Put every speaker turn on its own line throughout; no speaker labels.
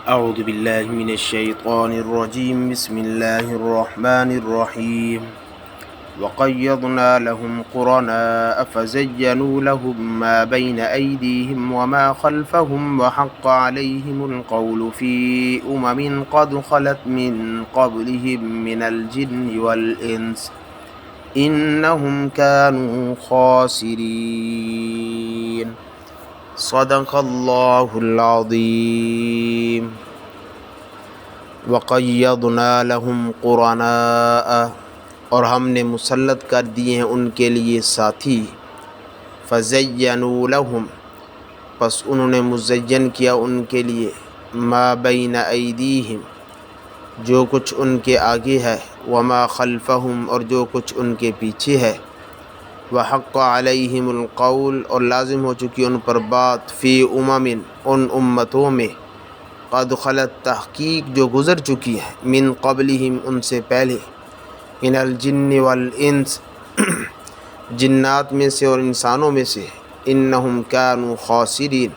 أعوذ بالله من الشيطان الرجيم بسم الله الرحمن الرحيم وقيضنا لهم قرناء فزينوا لهم ما بين أيديهم وما خلفهم وحق عليهم القول في قد خلت من قبلهم من الجن والإنس إنهم كانوا خاسرين صدق اللہ العظیم وقیضنا لهم قرناء اور ہم نے مسلط کر دیے ہیں ان کے لیے ساتھی فزینوا لهم پس انہوں نے مزین کیا ان کے لیے ما بین ایدیہم جو کچھ ان کے آگے ہے وما خلفہم اور جو کچھ ان کے پیچھے ہے وحق علیہم القول اور لازم ہو چکی ان پر بات فی ان امتوں میں قد خلت تحقیق جو گزر چکی ہے من قبلہم ان سے پہلے من الجن والانس جنات میں سے اور انسانوں میں سے انہم کانوا خاسرین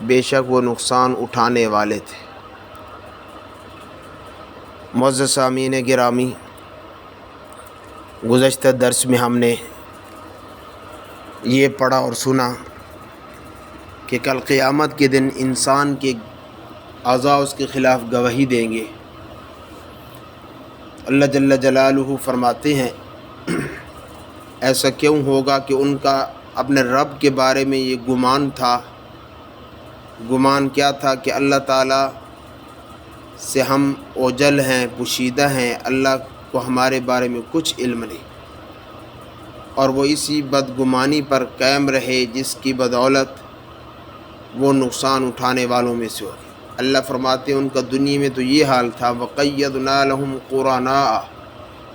بے شک وہ نقصان اٹھانے والے تھے۔ معزز سامعین گرامی، گزشتہ درس میں ہم نے یہ پڑھا اور سنا کہ کل قیامت کے دن انسان کے اعضاء اس کے خلاف گواہی دیں گے۔ اللہ جل جلالہ فرماتے ہیں ایسا کیوں ہوگا کہ ان کا اپنے رب کے بارے میں یہ گمان تھا۔ گمان کیا تھا کہ اللہ تعالیٰ سے ہم اوجل ہیں، پوشیدہ ہیں، اللہ کو ہمارے بارے میں کچھ علم نہیں، اور وہ اسی بدگمانی پر قائم رہے جس کی بدولت وہ نقصان اٹھانے والوں میں سے ہو۔ اللہ فرماتے ہیں ان کا دنیا میں تو یہ حال تھا وَقَيَّضْنَا لَهُمْ قُرَنَاءَ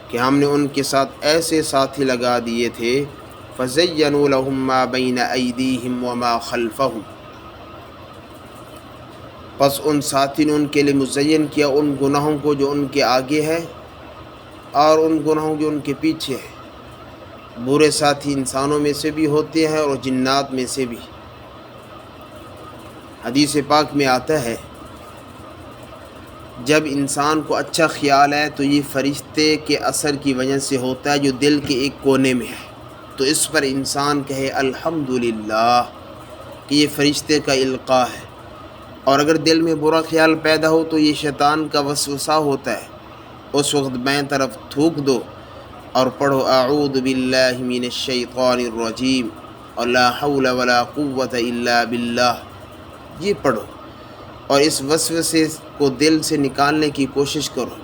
کہ ہم نے ان کے ساتھ ایسے ساتھی لگا دیے تھے فَزَيَّنُوا لَهُمْ مَا بَيْنَ أَيْدِيهِمْ وَمَا خَلْفَهُمْ پس ان ساتھی نے ان کے لیے مزین کیا ان گناہوں کو جو ان کے آگے ہے اور ان گناہوں جو ان کے پیچھے ہے۔ برے ساتھی انسانوں میں سے بھی ہوتے ہیں اور جنات میں سے بھی۔ حدیث پاک میں آتا ہے جب انسان کو اچھا خیال ہے تو یہ فرشتے کے اثر کی وجہ سے ہوتا ہے جو دل کے ایک کونے میں ہے، تو اس پر انسان کہے الحمدللہ کہ یہ فرشتے کا القاء ہے۔ اور اگر دل میں برا خیال پیدا ہو تو یہ شیطان کا وسوسہ ہوتا ہے، اس وقت بائیں طرف تھوک دو اور پڑھو اعوذ باللہ من الشیطان الرجیم اور لا حول ولا قوة الا باللہ، یہ پڑھو اور اس وسوسے کو دل سے نکالنے کی کوشش کرو۔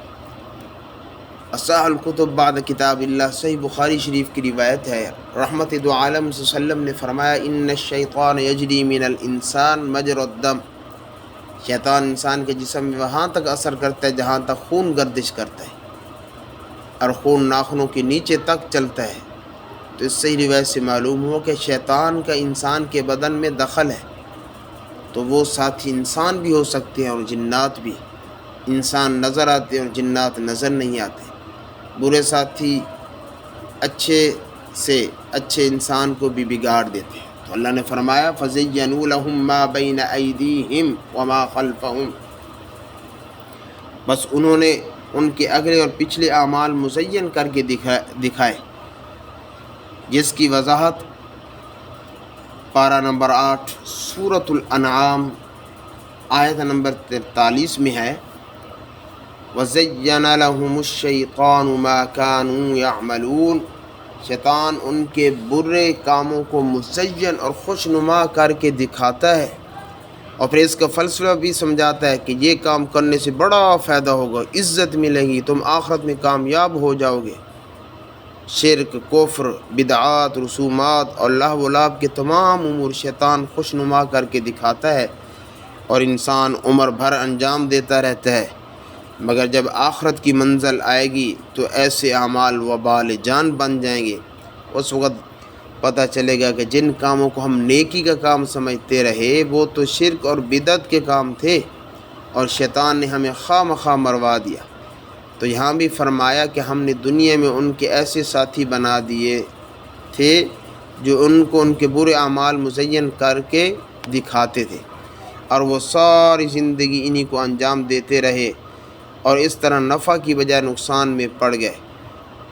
اصح الکتب بعد کتاب اللہ، صحیح بخاری شریف کی روایت ہے، رحمت دو عالم صلی اللہ علیہ وسلم نے فرمایا ان الشیطان یجری من الانسان مجرى الدم، شیطان انسان کے جسم میں وہاں تک اثر کرتا ہے جہاں تک خون گردش کرتا ہے، اور خون ناخنوں کے نیچے تک چلتا ہے۔ تو اس صحیح روایت سے معلوم ہو کہ شیطان کا انسان کے بدن میں دخل ہے، تو وہ ساتھی انسان بھی ہو سکتے ہیں اور جنات بھی۔ انسان نظر آتے ہیں اور جنات نظر نہیں آتے۔ برے ساتھی اچھے سے اچھے انسان کو بھی بگاڑ دیتے ہیں۔ تو اللہ نے فرمایا فَزَيَّنُوا لَهُم مَا بَيْنَ أَيْدِيهِمْ وَمَا خَلْفَهُمْ بس انہوں نے ان کے اگلے اور پچھلے اعمال مزین کر کے دکھائے، جس کی وضاحت پارہ نمبر 8 سورۃ الانعام آیت نمبر 43 میں ہے وَزَيَّنَ لَهُمُ الشَّيْطَانُ مَا كَانُوا يَعْمَلُونَ شیطان ان کے برے کاموں کو مزین اور خوشنما کر کے دکھاتا ہے، اور پھر اس کا فلسفہ بھی سمجھاتا ہے کہ یہ کام کرنے سے بڑا فائدہ ہوگا، عزت ملے گی، تم آخرت میں کامیاب ہو جاؤ گے۔ شرک، کفر، بدعات، رسومات اور لہو و لعب کے تمام امور شیطان خوشنما کر کے دکھاتا ہے اور انسان عمر بھر انجام دیتا رہتا ہے، مگر جب آخرت کی منزل آئے گی تو ایسے اعمال وبال جان بن جائیں گے۔ اس وقت پتہ چلے گا کہ جن کاموں کو ہم نیکی کا کام سمجھتے رہے وہ تو شرک اور بدعت کے کام تھے، اور شیطان نے ہمیں خواہ مخواہ مروا دیا۔ تو یہاں بھی فرمایا کہ ہم نے دنیا میں ان کے ایسے ساتھی بنا دیے تھے جو ان کو ان کے برے اعمال مزین کر کے دکھاتے تھے۔ اور وہ ساری زندگی انہی کو انجام دیتے رہے، اور اس طرح نفع کی بجائے نقصان میں پڑ گئے۔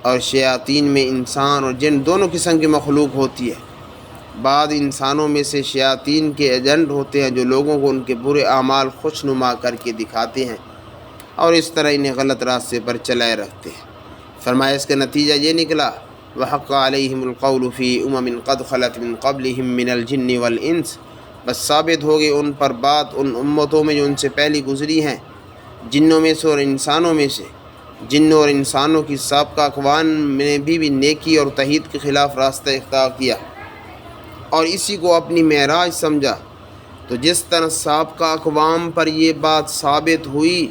اور شیاطین میں انسان اور جن دونوں قسم کی مخلوق ہوتی ہے۔ بعض انسانوں میں سے شیاطین کے ایجنٹ ہوتے ہیں جو لوگوں کو ان کے برے اعمال خوشنما کر کے دکھاتے ہیں اور اس طرح انہیں غلط راستے پر چلائے رکھتے ہیں۔ فرمایا اس کا نتیجہ یہ نکلا وحق علیہم القول فی امم قد خلت من قبلہم من الجن والانس، بس ثابت ہو گئی ان پر بات ان امتوں میں جو ان سے پہلی گزری ہیں، جنوں میں سے اور انسانوں میں سے۔ جنوں اور انسانوں کی سابقہ اقوام نے بھی نیکی اور توحید کے خلاف راستہ اختیار کیا اور اسی کو اپنی معراج سمجھا۔ تو جس طرح سابقہ اقوام پر یہ بات ثابت ہوئی،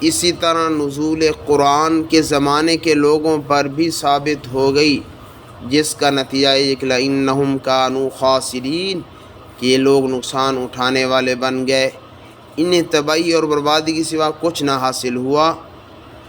اسی طرح نزول قرآن کے زمانے کے لوگوں پر بھی ثابت ہو گئی، جس کا نتیجہ یہ نکلا انہم کانوا خاسرین، کہ یہ لوگ نقصان اٹھانے والے بن گئے، انہیں تباہی اور بربادی کے سوا کچھ نہ حاصل ہوا۔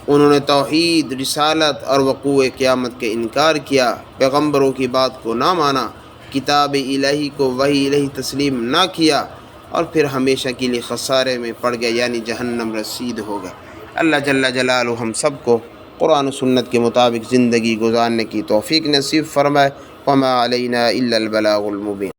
انہوں نے توحید، رسالت اور وقوع قیامت کا انکار کیا، پیغمبروں کی بات کو نہ مانا، کتاب الہی کو وحی الہی تسلیم نہ کیا، اور پھر ہمیشہ کے لیے خسارے میں پڑ گئے، یعنی جہنم رسید ہو گئے۔ اللہ جل جلالہ ہم سب کو قرآن و سنت کے مطابق زندگی گزارنے کی توفیق نصیب فرمائے۔ وما علینا الا البلاغ المبین۔